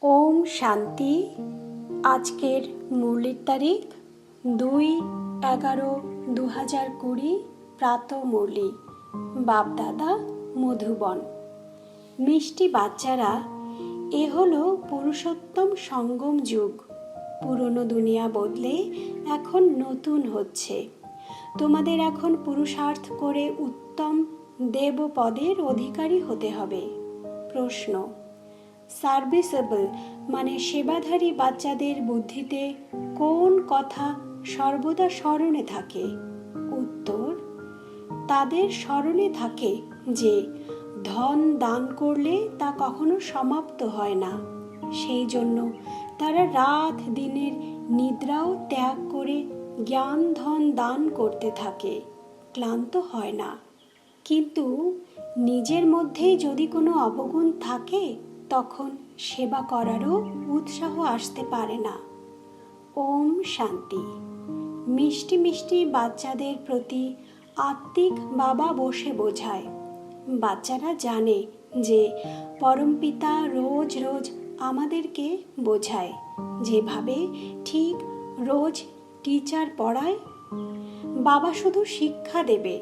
ওম শান্তি। আজকের মুরলির তারিখ 2/11/2020 প্রাত মুরলি। বাপদাদা মধুবন। মিষ্টি বাচ্চারা, এ হলো পুরুষোত্তম সঙ্গম যুগ। পুরনো দুনিয়া বদলে এখন নতুন হচ্ছে। তোমাদের এখন পুরুষার্থ করে উত্তম দেব পদের অধিকারী হতে হবে। প্রশ্ন: সার্ভিসেবল মানে সেবাধারী বাচ্চাদের বুদ্ধিতে কোন কথা সর্বদা স্মরণে থাকে? উত্তর: তাদের স্মরণে থাকে যে ধন দান করলে তা কখনো সমাপ্ত হয় না। সেই জন্য তারা রাত দিনের নিদ্রাও ত্যাগ করে জ্ঞান ধন দান করতে থাকে, ক্লান্ত হয় না। কিন্তু নিজের মধ্যেই যদি কোনো অবগুণ থাকে, তখন সেবা করারও উৎসাহ আসতে পারে না। ওম শান্তি। মিষ্টি মিষ্টি বাচ্চাদের প্রতি আত্মিক বাবা বসে বোঝায়। বাচ্চারা জানে যে পরমপিতা রোজ রোজ আমাদেরকে বোঝায়, যেভাবে ঠিক রোজ টিচার পড়ায়। বাবা শুধু শিক্ষা দেবে,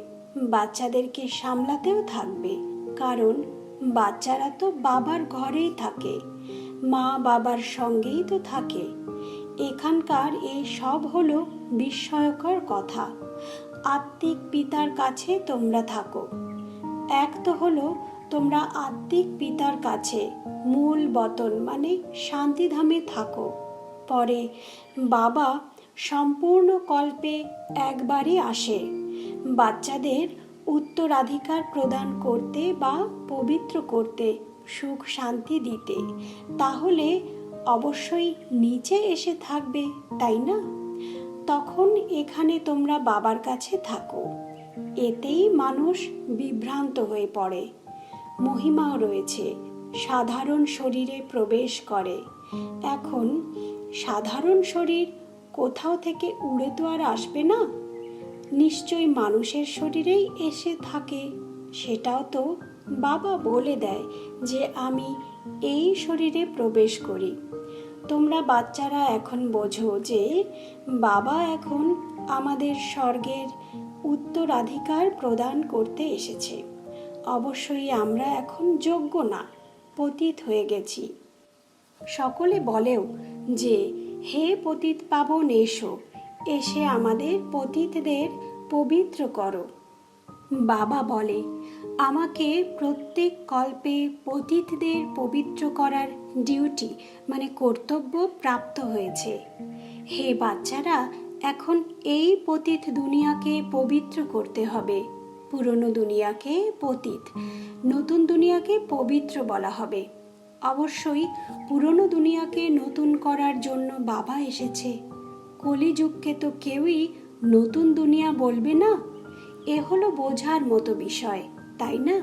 বাচ্চাদেরকে সামলাতেও থাকবে। কারণ বাচ্চারা তো বাবার ঘরেই থাকে, মা বাবার সঙ্গেই তো থাকে। এখানকার এই সব হলো বিস্ময়কর কথা। আত্মিক পিতার কাছে তোমরা থাকো। এক তো হলো তোমরা আত্মিক পিতার কাছে মূল বতন মানে শান্তিধামে থাকো। পরে বাবা সম্পূর্ণ কল্পে একবারই আসে বাচ্চাদের উত্তরাধিকার প্রদান করতে বা পবিত্র করতে, সুখ শান্তি দিতে। তাহলে অবশ্যই নিচে এসে থাকবে, তাই না? তখন এখানে তোমরা বাবার কাছে থাকো। এতেই মানুষ বিভ্রান্ত হয়ে পড়ে। মহিমাও রয়েছে, সাধারণ শরীরে প্রবেশ করে। এখন সাধারণ শরীর কোথাও থেকে উড়ে তো আর আসবে না, নিশ্চয়ই মানুষের শরীরেই এসে থাকে। সেটাও তো বাবা বলে দেয় যে আমি এই শরীরে প্রবেশ করি। তোমরা বাচ্চারা এখন বোঝো যে বাবা এখন আমাদের স্বর্গের উত্তরাধিকার প্রদান করতে এসেছে। অবশ্যই আমরা এখন যোগ্য না, পতিত হয়ে গেছি। সকলে বলেও যে হে পতিত পাবন এসো, এসে আমাদের পতিতদের পবিত্র করো। বাবা বলে আমাকে প্রত্যেক কল্পে পতিতদের পবিত্র করার ডিউটি মানে কর্তব্য প্রাপ্ত হয়েছে। হে বাচ্চারা, এখন এই পতিত দুনিয়াকে পবিত্র করতে হবে। পুরনো দুনিয়াকে পতিত, নতুন দুনিয়াকে পবিত্র বলা হবে। অবশ্যই পুরনো দুনিয়াকে নতুন করার জন্য বাবা এসেছে। কলিযুগকে তো কেউই নতুন দুনিয়া বলবে না। এ হলো বোঝার মতো বিষয়, তাই না?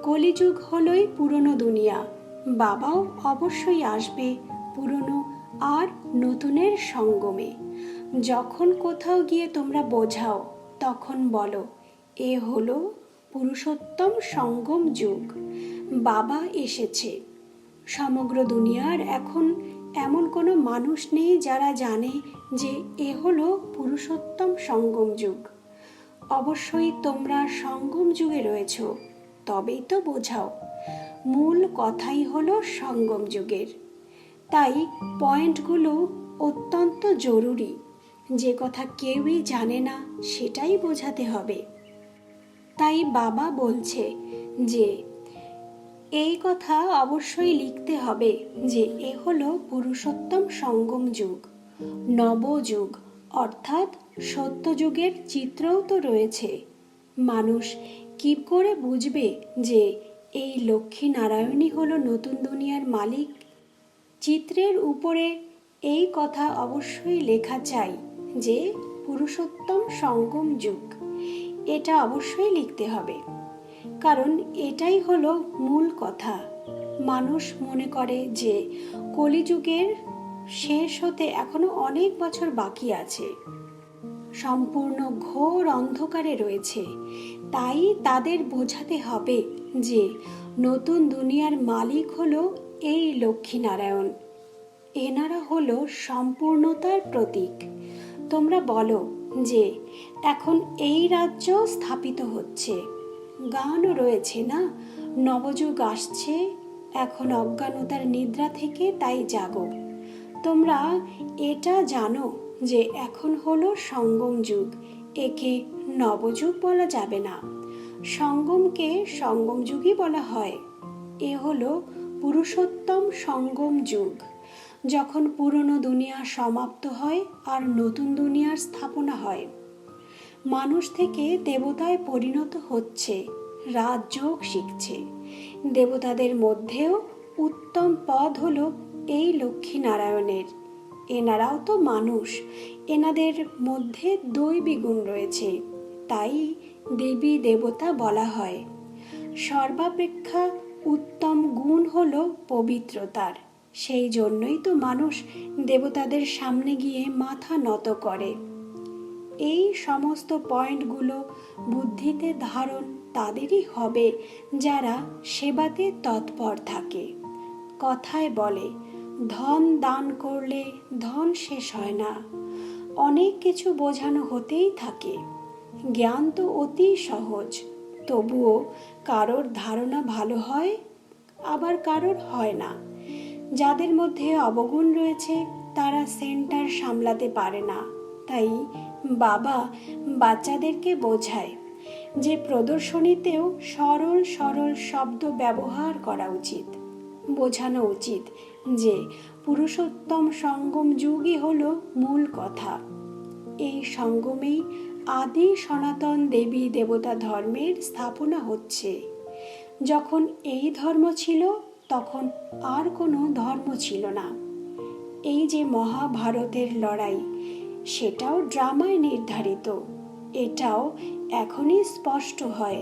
কলিযুগ হলোই পুরনো দুনিয়া। বাবাও অবশ্যই আসবে পুরনো আর নতুনের সঙ্গমে। যখন কোথাও গিয়ে তোমরা বোঝাও, তখন বলো এ হলো পুরুষোত্তম সঙ্গম যুগ। বাবা এসেছে। সমগ্র দুনিয়ার এখন এমন কোনো মানুষ নেই যারা জানে যে এ হলো পুরুষোত্তম সঙ্গম যুগ। অবশ্যই তোমরা সঙ্গম যুগে রয়েছ, তবেই তো বোঝাও। মূল কথাই হলো সঙ্গম যুগের। তাই পয়েন্টগুলো অত্যন্ত জরুরি। যে কথা কেউই জানে না সেটাই বোঝাতে হবে। তাই বাবা বলছে যে এই কথা অবশ্যই লিখতে হবে যে এ হলো পুরুষোত্তম সঙ্গম যুগ, নবযুগ, অর্থাৎ সত্যযুগের চিত্রও তো রয়েছে। মানুষ কি করে বুঝবে যে এই লক্ষ্মী নারায়ণই হলো নতুন দুনিয়ার মালিক? চিত্রের উপরে এই কথা অবশ্যই লেখা চাই যে পুরুষোত্তম সঙ্গম যুগ। এটা অবশ্যই লিখতে হবে, কারণ এটাই হলো মূল কথা। মানুষ মনে করে যে কলিযুগের শেষ হতে এখনো অনেক বছর বাকি আছে, সম্পূর্ণ ঘোর অন্ধকারে রয়েছে। তাই তাদের বোঝাতে হবে যে নতুন দুনিয়ার মালিক হলো এই লক্ষ্মীনারায়ণ। এনারা হলো সম্পূর্ণতার প্রতীক। তোমরা বলো যে এখন এই রাজ্য স্থাপিত হচ্ছে, গানও রয়েছে না, নবযুগ আসছে, এখন অজ্ঞানতার নিদ্রা থেকে তাই জাগো। তোমরা এটা জানো যে এখন হলো সঙ্গম যুগ, একে নবযুগ বলা যাবে না, সঙ্গমকে সঙ্গম যুগই বলা হয়। এ হলো পুরুষোত্তম সঙ্গম যুগ, যখন পুরনো দুনিয়া সমাপ্ত হয় আর নতুন দুনিয়ার স্থাপনা হয়। মানুষ থেকে দেবতায় পরিণত হচ্ছে, রাজযোগ শিখছে। দেবতাদের মধ্যেও উত্তম পদ হলো এই লক্ষ্মীনারায়ণের। এনারাও তো মানুষ, এনাদের মধ্যে দৈবী গুণ রয়েছে, তাই দেবী দেবতা বলা হয়। সর্বাপেক্ষা উত্তম গুণ হলো পবিত্রতার, সেই জন্যই তো মানুষ দেবতাদের সামনে গিয়ে মাথা নত করে। এই সমস্ত পয়েন্টগুলো বুদ্ধিতে ধারণ তাদেরই হবে যারা সেবাতে তৎপর থাকে। কথায় বলে, ধন দান করলে ধন শেষ হয় না। অনেক কিছু বোঝানো হতেই থাকে। জ্ঞান তো অতি সহজ, তবুও কারোর ধারণা ভালো হয়, আবার কারোর হয় না। যাদের মধ্যে অবগুণ রয়েছে তারা সেন্টার সামলাতে পারে না। তাই বাবা বাচ্চাদেরকে বোঝায় যে প্রদর্শনীতেও সরল সরল শব্দ ব্যবহার করা উচিত। বোঝানো উচিত যে পুরুষোত্তম সঙ্গম যুগই হলো মূল কথা। এই সঙ্গমেই আদি সনাতন দেবী দেবতা ধর্মের স্থাপনা হচ্ছে। যখন এই ধর্ম ছিল তখন আর কোনো ধর্ম ছিল না। এই যে মহাভারতের লড়াই, সেটাও ড্রামায় নির্ধারিত। এটাও এখনই স্পষ্ট হয়,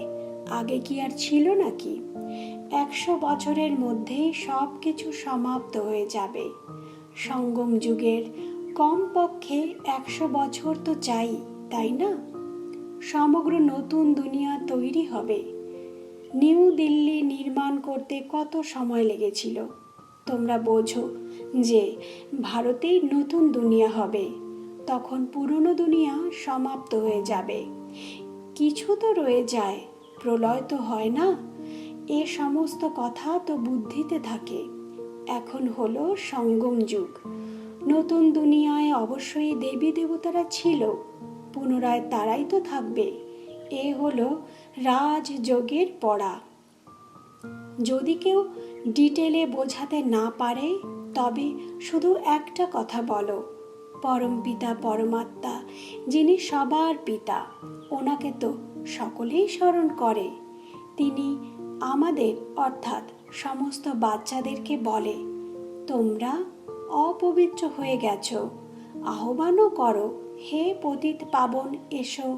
আগে কি আর ছিল নাকি? 100 বছরের মধ্যেই সব কিছু সমাপ্ত হয়ে যাবে। সঙ্গম যুগের কমপক্ষে 100 বছর তো চাই, তাই না? সমগ্র নতুন দুনিয়া তৈরি হবে। নিউ দিল্লি নির্মাণ করতে কত সময় লেগেছিল? তোমরা বোঝো যে ভারতেই নতুন দুনিয়া হবে, তখন পুরনো দুনিয়া সমাপ্ত হয়ে যাবে। কিছু তো রয়ে যায়, প্রলয় তো হয় না। এ সমস্ত কথা তো বুদ্ধিতে থাকে। এখন হলো সঙ্গম যুগ। নতুন দুনিয়ায় অবশ্যই দেবী দেবতারা ছিল, পুনরায় তারাই তো থাকবে। এ হলো রাজযোগের পড়া। যদি কেউ ডিটেলে বোঝাতে না পারে তবে শুধু একটা কথা বলো, পরমপিতা পরমাত্মা যিনি সবার পিতা, ওনাকে তো সকলেই স্মরণ করে। তিনি আমাদের অর্থাৎ সমস্ত বাচ্চাদেরকে বলে, তোমরা অপবিত্র হয়ে গেছো, আহ্বানও করো, হে পতিত পাবন এসো,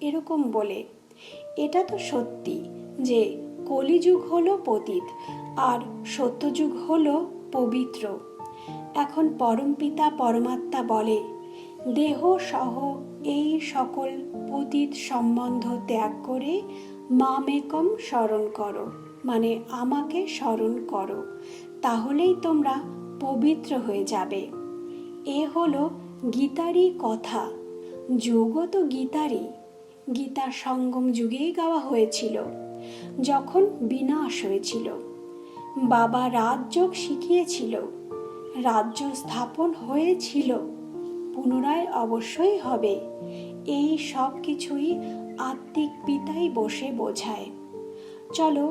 এরকম বলে। এটা তো সত্যি যে কলিযুগ হলো পতিত আর সত্যযুগ হলো পবিত্র। এখন পরমপিতা পরমাত্মা বলে, দেহ সহ এই সকল পতিত সম্বন্ধ ত্যাগ করে মামেকম স্মরণ করো, মানে আমাকে স্মরণ করো, তাহলেই তোমরা পবিত্র হয়ে যাবে। এ হলো গীতারই কথা। যুগও তো গীতারই। গীতা সঙ্গম যুগেই গাওয়া হয়েছিল, যখন বিনাশ হয়েছিল। বাবা রাজযোগ শিখিয়েছিল, রাজ্য স্থাপন হয়েছিল, পুনরায় অবশ্যই হবে। এই সব কিছুই আত্মিক পিতাই বসে বোঝায়। চলো,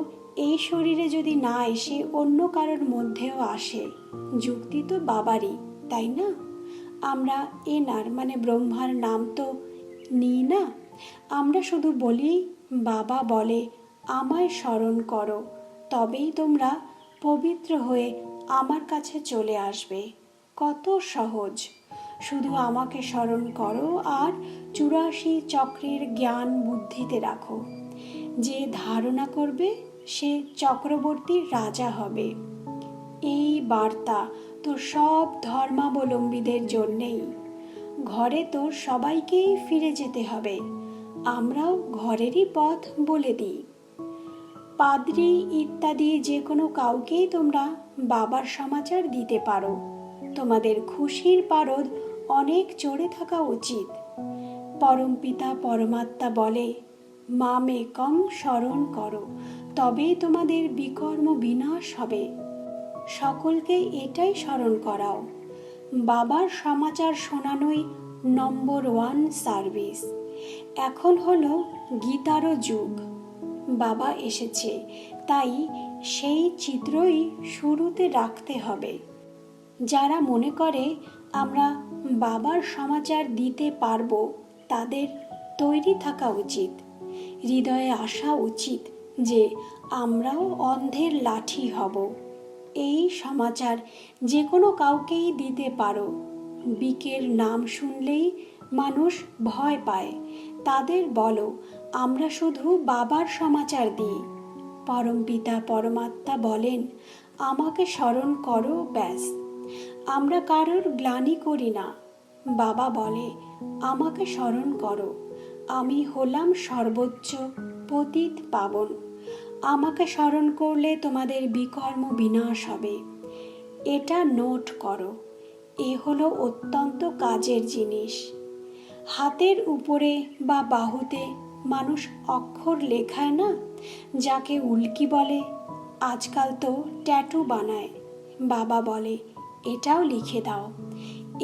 এই শরীরে যদি না এসে অন্য কারোর মধ্যেও আসে, যুক্তি তো বাবারই, তাই না? আমরা এনার মানে ব্রহ্মার নাম তো নিই না। আমরা শুধু বলি, বাবা বলে আমায় স্মরণ করো, তবেই তোমরা পবিত্র হয়ে আমার কাছে চলে আসবে। কত সহজ! শুধু আমাকে স্মরণ করো আর 84 চক্রের জ্ঞান বুদ্ধিতে রাখো। যে ধারণা করবে সে চক্রবর্তী রাজা হবে। এই বার্তা তো সব ধর্মাবলম্বীদের জন্যেই। ঘরে তো সবাইকেই ফিরে যেতে হবে, আমরাও ঘরেরই পথ বলে দিই। পাদ্রী ইত্যাদি যে কোনো কাউকেই তোমরা বাবার সমাচার দিতে পারো। তোমাদের খুশির পারদ অনেক চড়ে থাকা উচিত। পরমপিতা পরমাত্মা বলে, মামেকং স্মরণ করো, তবেই তোমাদের বিকর্ম বিনাশ হবে। সকলকে এটাই স্মরণ করাও। বাবার সমাচার শোনানোই নম্বর 1 সার্ভিস। এখন হলো গীতারও যুগ। বাবা এসেছে, তাই সেই চিত্রই শুরুতে রাখতে হবে। যারা মনে করে আমরা বাবার সমাচার দিতে পারবো, তাদের তৈরি থাকা উচিত, হৃদয়ে আসা উচিত যে আমরাও অন্ধের লাঠি হব। এই সমাচার যে কোনো কাউকেই দিতে পারো। বিকের নাম শুনলেই মানুষ ভয় পায়, তাদের বলো আমরা শুধু বাবার সমাচার দিই। পরমপিতা পরমাত্মা বলেন, আমাকে স্মরণ করো, ব্যাস। আমরা কারোর গ্লানি করি না। বাবা বলে, আমাকে স্মরণ করো, আমি হলাম সর্বোচ্চ পতিত পাবন। আমাকে স্মরণ করলে তোমাদের বিকর্ম বিনাশ হবে। এটা নোট করো, এ হলো অত্যন্ত কাজের জিনিস। হাতের উপরে বা বাহুতে মানুষ অক্ষর লেখায় না, যাকে উল্কি বলে। আজকাল তো ট্যাটু বানায়। বাবা বলে, এটাও লিখে দাও।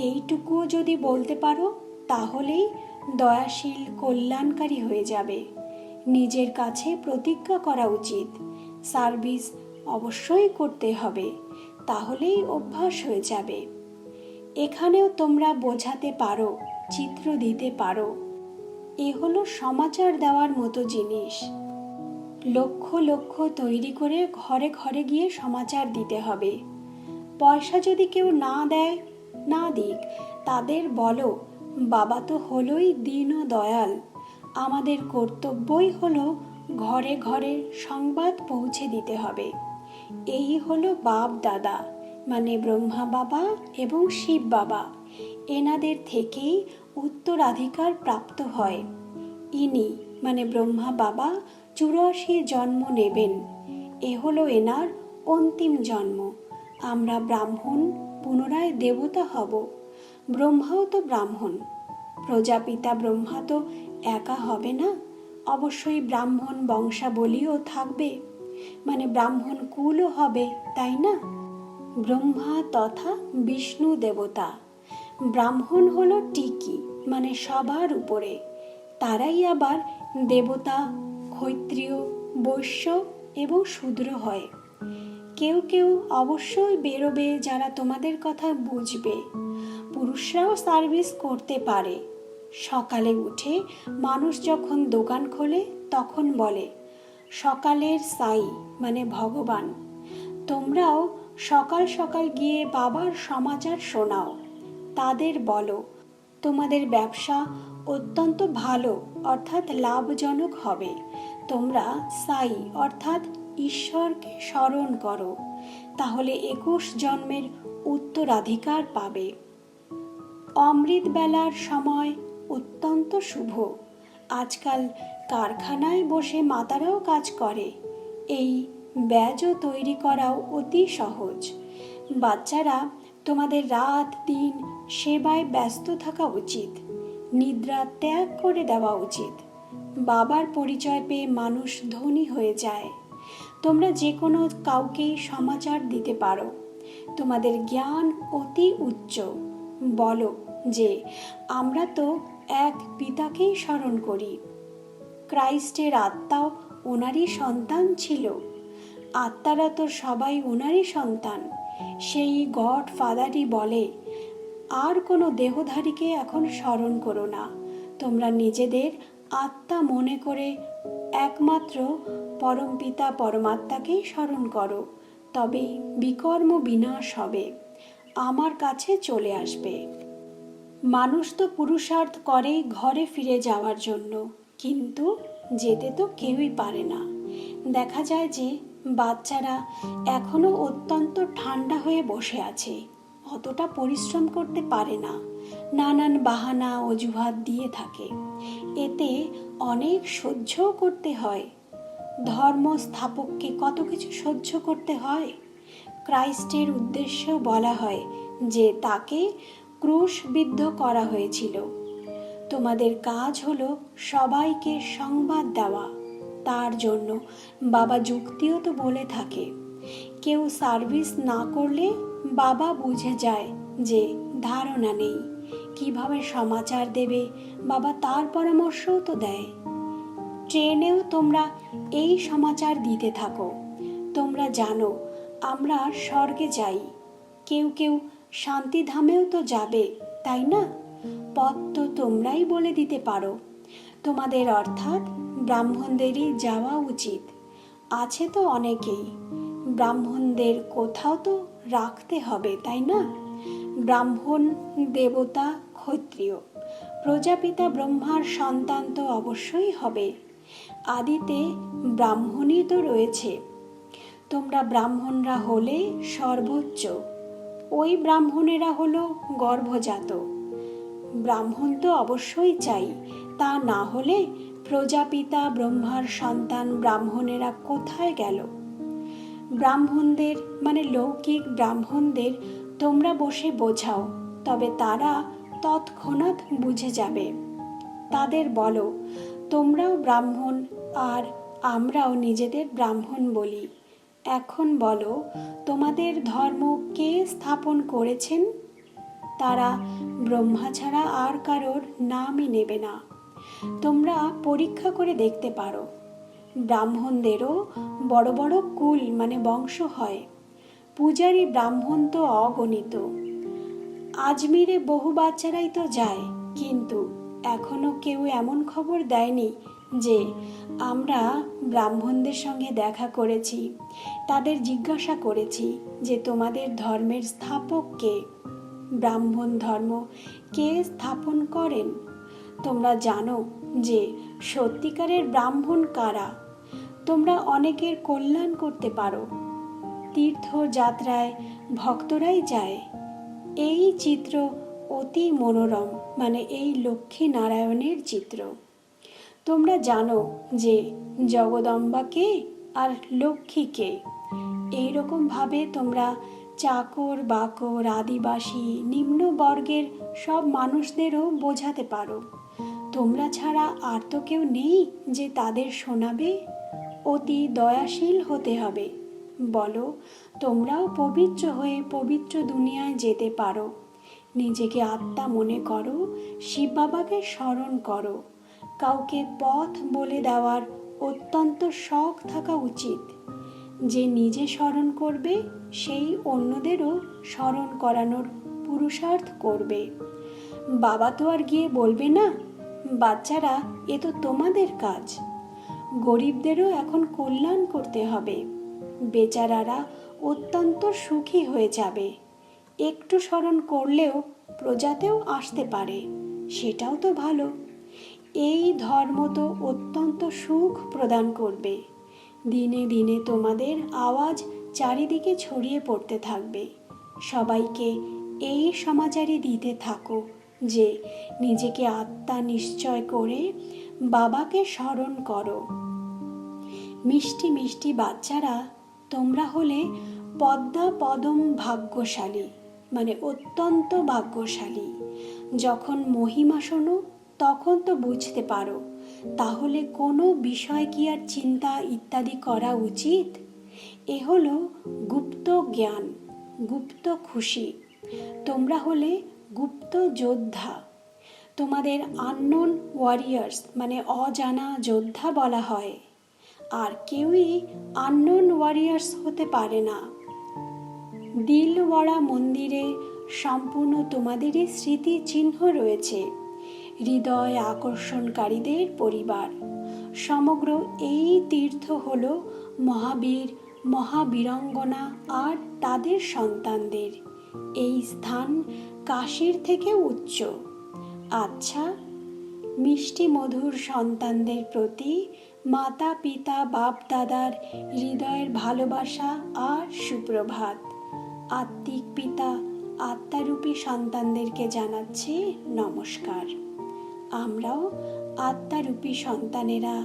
এইটুকুও যদি বলতে পারো, তাহলেই দয়াশীল কল্যাণকারী হয়ে যাবে। নিজের কাছে প্রতিজ্ঞা করা উচিত, সার্ভিস অবশ্যই করতে হবে, তাহলেই অভ্যাস হয়ে যাবে। এখানেও তোমরা বোঝাতে পারো, চিত্র দিতে পারো। এ হলো সমাচার দেওয়ার মতো জিনিস। লক্ষ লক্ষ তৈরি করে ঘরে ঘরে গিয়ে সমাচার দিতে হবে। পয়সা যদি কেউ না দেয়, না দিক, তাদের বলো, বাবা তো হলোই দীন ও দয়াল। আমাদের কর্তব্যই হলো ঘরে ঘরে সংবাদ পৌঁছে দিতে হবে। এই হলো বাপ দাদা, মানে ব্রহ্মা বাবা এবং শিব বাবা। এনাদের থেকেই উত্তরাধিকার প্রাপ্ত হয়। ইনি মানে ব্রহ্মা বাবা 84 জন্ম নেবেন। এ হলো এনার অন্তিম জন্ম। আমরা ব্রাহ্মণ, পুনরায় দেবতা হব। ব্রহ্মাও তো ব্রাহ্মণ। প্রজাপিতা ব্রহ্মা তো একা হবে না, অবশ্যই ব্রাহ্মণ বংশাবলীও থাকবে, মানে ব্রাহ্মণ কুলও হবে, তাই না? ব্রহ্মা তথা বিষ্ণু দেবতা। ব্রাহ্মণ হলো টিকি, মানে সবার উপরে। তারাই আবার দেবতা, ক্ষত্রিয়, বৈশ্য এবং শূদ্র হয়। কেউ কেউ অবশ্যই বেরোবে যারা তোমাদের কথা বুঝবে। পুরুষরাও সার্ভিস করতে পারে। সকালে উঠে মানুষ যখন দোকান খোলে, তখন বলে, সকালের সাই মানে ভগবান। তোমরাও সকাল সকাল গিয়ে বাবার সমাচার শোনাও। তাদের বলো, তোমাদের ব্যবসা অত্যন্ত ভালো অর্থাৎ লাভজনক হবে। তোমরা সাই অর্থাৎ ঈশ্বরকে স্মরণ করো, তাহলে 21 জন্মের উত্তরাধিকার পাবে। অমৃত বেলার সময় অত্যন্ত শুভ। আজকাল কারখানায় বসে মাতারাও কাজ করে। এই ব্যাজও তৈরি করাও অতি সহজ। বাচ্চারা, তোমাদের রাত দিন সেবায় ব্যস্ত থাকা উচিত। নিদ্রা ত্যাগ করে দেওয়া উচিত। বাবার পরিচয় পেয়ে মানুষ ধনী হয়ে যায়। তোমরা যে কোনো কাউকেই সমাচার দিতে পারো। তোমাদের জ্ঞান অতি উচ্চ। বলো যে আমরা তো এক পিতাকেই স্মরণ করি। ক্রাইস্টের আত্মাও ওনারই সন্তান ছিল। আত্মারা তো সবাই ওনারই সন্তান। সেই গড ফাদারই বলে, আর কোনো দেহধারীকে এখন স্মরণ করো না। তোমরা নিজেদের আত্মা মনে করে একমাত্র পরমপিতা পরমাত্মাকেই স্মরণ করো, তবেই বিকর্ম বিনাশ হবে, আমার কাছে চলে আসবে। মানুষ তো পুরুষার্থ করে ঘরে ফিরে যাওয়ার জন্য, কিন্তু যেতে তো কেউই পারে না। দেখা যায় যে বাচ্চারা এখনো অত্যন্ত ঠান্ডা হয়ে বসে আছে, অতটা পরিশ্রম করতে পারে না, নানান বাহানা অজুহাত দিয়ে থাকে। এতে অনেক সহ্যও করতে হয়। ধর্ম স্থাপককে কত কিছু সহ্য করতে হয়। ক্রাইস্টের উদ্দেশ্যেও বলা হয় যে তাকে ক্রুশবিদ্ধ করা হয়েছিল। তোমাদের কাজ হলো সবাইকে সংবাদ দেওয়া। তার জন্য বাবা যুক্তিও তো বলে থাকে, কেউ সার্ভিস না করলে বাবা বুঝে যায় যে ধারণা নেই কিভাবে সমাচার দেবে। বাবা তার পরামর্শও তো দেয়। ট্রেনেও তোমরা এই সমাচার দিতে থাকো। তোমরা জানো আমরা স্বর্গে যাই, কেউ কেউ শান্তিধামেও তো যাবে, তাই না? পথ তো তোমরাই বলে দিতে পারো। তোমাদের অর্থাৎ ব্রাহ্মণদেরই যাওয়া উচিত। আছে তো অনেকেই, ব্রাহ্মণদের কোথাও তো রাখতে হবে, তাই না? ব্রাহ্মণ দেবতা ক্ষত্রিয়, প্রজাপিতা ব্রহ্মার সন্তান তো অবশ্যই হবে। আদিতে ব্রাহ্মণই তো রয়েছে। তোমরা ব্রাহ্মণরা হলে সর্বোচ্চ, ওই ব্রাহ্মণেরা হলো গর্ভজাত। ব্রাহ্মণ তো অবশ্যই চাই, তা না হলে প্রজাপিতা ব্রহ্মার সন্তান ব্রাহ্মণেরা কোথায় গেল? ব্রাহ্মণদের মানে লৌকিক ব্রাহ্মণদের তোমরা বসে বোঝাও, তবে তারা তৎক্ষণাৎ বুঝে যাবে। তাদের বলো তোমরাও ব্রাহ্মণ আর আমরাও নিজেদের ব্রাহ্মণ বলি। এখন বলো তোমাদের ধর্ম কে স্থাপন করেছেন? তারা ব্রহ্মা ছাড়া আর কারোর নামই নেবে না। তোমরা পরীক্ষা করে দেখতে পারো। ব্রাহ্মণদেরও বড় বড় কুল মানে বংশ হয়। পূজারী ব্রাহ্মণ তো অগণিত। আজমিরে বহু বাচ্চারাই তো যায়, কিন্তু এখনো কেউ এমন খবর দেয়নি যে আমরা ব্রাহ্মণদের সঙ্গে দেখা করেছি, তাদের জিজ্ঞাসা করেছি যে তোমাদের ধর্মের স্থাপক কে, ব্রাহ্মণ ধর্ম কে স্থাপন করেন। তোমরা জানো যে সত্যিকারের ব্রাহ্মণ কারা। তোমরা অনেকের কল্যাণ করতে পারো। তীর্থযাত্রায় ভক্তরাই যায়। এই চিত্র অতি মনোরম, মানে এই লক্ষ্মী নারায়ণের চিত্র। তোমরা জানো যে জগদম্বা কে আর লক্ষ্মী কে। এইরকম ভাবে তোমরা চাকর বাকর আদিবাসী নিম্ন বর্গের সব মানুষদেরও বোঝাতে পারো। তোমরা ছাড়া আর তো কেউ নেই যে তাদের শোনাবে। অতি দয়াশীল হতে হবে। বলো তোমরাও পবিত্র হয়ে পবিত্র দুনিয়ায় যেতে পারো। নিজেকে আত্মা মনে করো, শিব বাবাকে স্মরণ করো। কাউকে পথ বলে দেওয়ার অত্যন্ত শখ থাকা উচিত। যে নিজে স্মরণ করবে সেই অন্যদেরও স্মরণ করানোর পুরুষার্থ করবে। বাবা তো আর গিয়ে বলবে না, বাচ্চারা এ তো তোমাদের কাজ। গরিবদেরও এখন কল্যাণ করতে হবে। বেচারারা অত্যন্ত সুখী হয়ে যাবে। একটু স্মরণ করলেও প্রজাতেও আসতে পারে, সেটাও তো ভালো। এই ধর্ম তো অত্যন্ত সুখ প্রদান করবে। দিনে দিনে তোমাদের আওয়াজ চারিদিকে ছড়িয়ে পড়তে থাকবে। সবাইকে এই সমাচারই দিতে থাকো যে নিজেকে আত্মা নিশ্চয় করে বাবাকে স্মরণ করো। মিষ্টি মিষ্টি বাচ্চারা, তোমরা হলে পদ্মা পদম ভাগ্যশালী, মানে অত্যন্ত ভাগ্যশালী। যখন মহিমা শোনো তখন তো বুঝতে পারো, তাহলে কোনো বিষয় কি আর চিন্তা ইত্যাদি করা উচিত? এ হলো গুপ্ত জ্ঞান, গুপ্ত খুশি। তোমরা হলে গুপ্ত যোদ্ধা। তোমাদের আননোন ওয়ারিয়ার্স মানে অজানা যোদ্ধা বলা হয়। আর কেউই আননোন ওয়ারিয়ার্স হতে পারে না। দিলওয়াড়া মন্দিরে সম্পূর্ণ তোমাদেরই স্মৃতি চিহ্ন রয়েছে। হৃদয় আকর্ষণকারীদের পরিবার। সমগ্র এই তীর্থ হল মহাবীর মহাবীরাঙ্গনা আর তাদের সন্তানদের। এই স্থান কাশীর থেকে উচ্চ। আচ্ছা, মিষ্টি মধুর সন্তানদের প্রতি মাতা পিতা বাপ দাদার হৃদয়ের ভালোবাসা আর সুপ্রভাত। আত্মিক পিতা আত্মারূপী সন্তানদেরকে জানাচ্ছে নমস্কার। আমরাও আত্মারূপী সন্তানেরা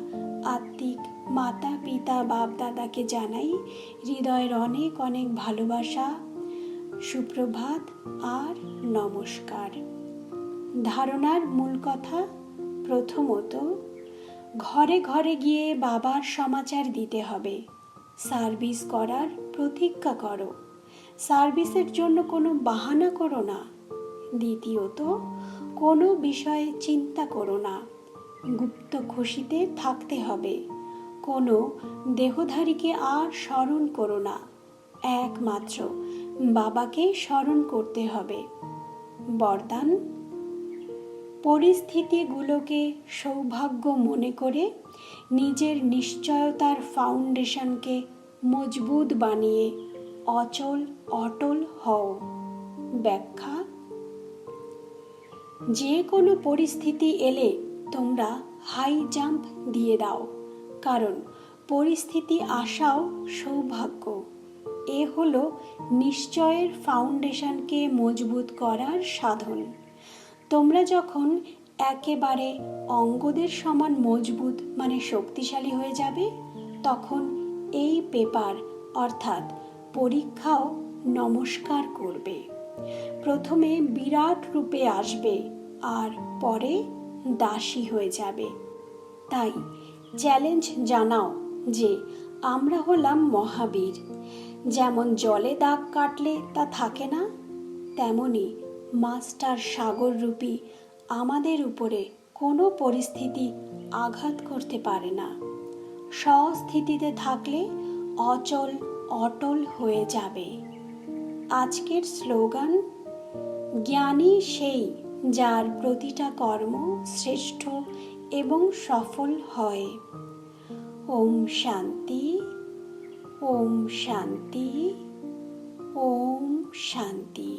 আত্মিক মাতা পিতা বাপ দাদাকে জানাই হৃদয়ের অনেক অনেক ভালোবাসা, সুপ্রভাত আর নমস্কার। ধারণার মূল কথা, প্রথমত ঘরে ঘরে গিয়ে বাবার সমাচার দিতে হবে। সার্ভিস করার প্রতিজ্ঞা করো, সার্ভিসের জন্য কোনো বাহানা করো না। দ্বিতীয়ত, কোনো বিষয়ে চিন্তা করো না, গুপ্ত খুশিতে থাকতে হবে। কোনো দেহধারীকে আর স্মরণ করো না, একমাত্র বাবাকে স্মরণ করতে হবে। বরদান, পরিস্থিতিগুলোকে সৌভাগ্য মনে করে নিজের নিশ্চয়তার ফাউন্ডেশনকে মজবুত বানিয়ে অটল হও। ব্যাখ্যা, যে কোনো পরিস্থিতি এলে তোমরা হাই জাম্প দিয়ে দাও, কারণ পরিস্থিতি আসাও সৌভাগ্য। এ হলো নিশ্চয়ের ফাউন্ডেশনকে মজবুত করার সাধন। তোমরা যখন একেবারে অঙ্গদের সমান মজবুত শক্তিশালী হয়ে যাবে, তখন এই পেপার অর্থাৎ পরীক্ষাও নমস্কার করবে। প্রথমে বিরাট রূপে আসবে আর পরে দাসী হয়ে যাবে। তাই চ্যালেঞ্জ জানাও যে আমরা হলাম মহাবীর। যেমন জলে দাগ কাটলে তা থাকে না, তেমনি মাস্টার সাগররূপী আমাদের উপরে কোনো পরিস্থিতি আঘাত করতে পারে না। স্বস্থিতিতে থাকলে অটল হয়ে যাবে। আজকের স্লোগান, জ্ঞানী সেই যার প্রতিটা কর্ম শ্রেষ্ঠ এবং সফল হয়। ওম শান্তি, ওম শান্তি, ওম শান্তি।